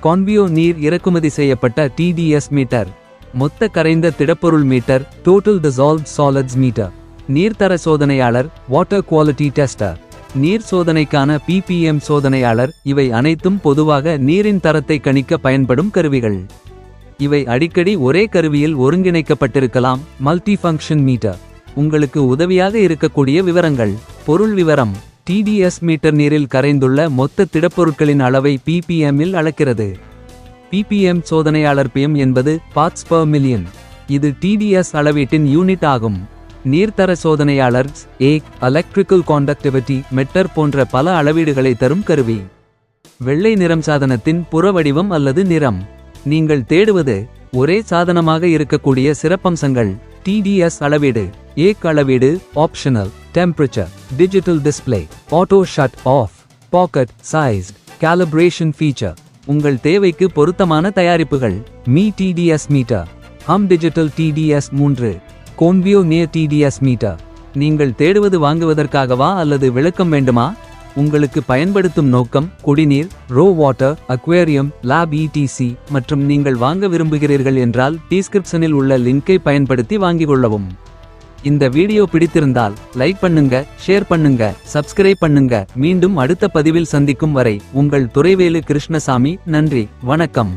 கான்வியோ நீர் இறக்குமதி செய்யப்பட்ட TDS மீட்டர். மொத்த கரைந்த திடப்பொருள் metre. Total dissolved solids metre. நீர்த்தர சோதனையாளர். Water quality tester. நீர் சோதனைக்கான PPM சோதனையாளர். இவை அனைத்தும் பொதுவாக நீரின் தரத்தை கணிக்க பயன்படும் கருவிகள். இவை அடிக்கடி ஒரே கருவியில் ஒருங்கிணைக்கப்பட்டிருக்கலாம். மல்டிஃபங்க்ஷன் மீட்டர். உங்களுக்கு உதவியாக இருக்கக்கூடிய விவரங்கள். பொருள் விவரம். TDS மீட்டர் நீரில் கரைந்துள்ள மொத்த திடப்பொருட்களின் அளவை PPM இல் அளக்கிறது. PPM சோதனையாளர் PM என்பது பார்ட்ஸ் பெர் மில்லியன். இது TDS அளவீட்டின் யூனிட் ஆகும். நீர்த்தர சோதனையாளர் எலக்ட்ரிக்கல் காண்டக்டிவிட்டி மெட்டர் போன்ற பல அளவீடுகளை தரும் கருவி. வெள்ளை நிறம் சாதனத்தின் புற வடிவம் அல்லது நிறம். நீங்கள் தேடுவது ஒரே சாதனமாக இருக்கக்கூடிய சிறப்பம்சங்கள். TDS அளவீடு. அளவீடு optional. Temperature. Digital display. Auto shut off. Pocket sized. Calibration feature. உங்கள் தேவைக்கு பொருத்தமான தயாரிப்புகள். TDS metre. Digital TDS 3. கோன்வியோ நியர் TDS மீட்டர். நீங்கள் தேடுவது வாங்குவதற்காகவா அல்லது விளக்கம் வேண்டுமா? உங்களுக்கு பயன்படுத்தும் நோக்கம் குடிநீர், RO water, aquarium, lab etc. மற்றும் நீங்கள் வாங்க விரும்புகிறீர்கள் என்றால் டிஸ்கிரிப்ஷனில் உள்ள லிங்கை பயன்படுத்தி வாங்கிக் கொள்ளவும். இந்த வீடியோ பிடித்திருந்தால் லைக் பண்ணுங்க, ஷேர் பண்ணுங்க, சப்ஸ்கிரைப் பண்ணுங்க. மீண்டும் அடுத்த பதிவில் சந்திக்கும் வரை உங்கள் துரைவேலு கிருஷ்ணசாமி. நன்றி, வணக்கம்.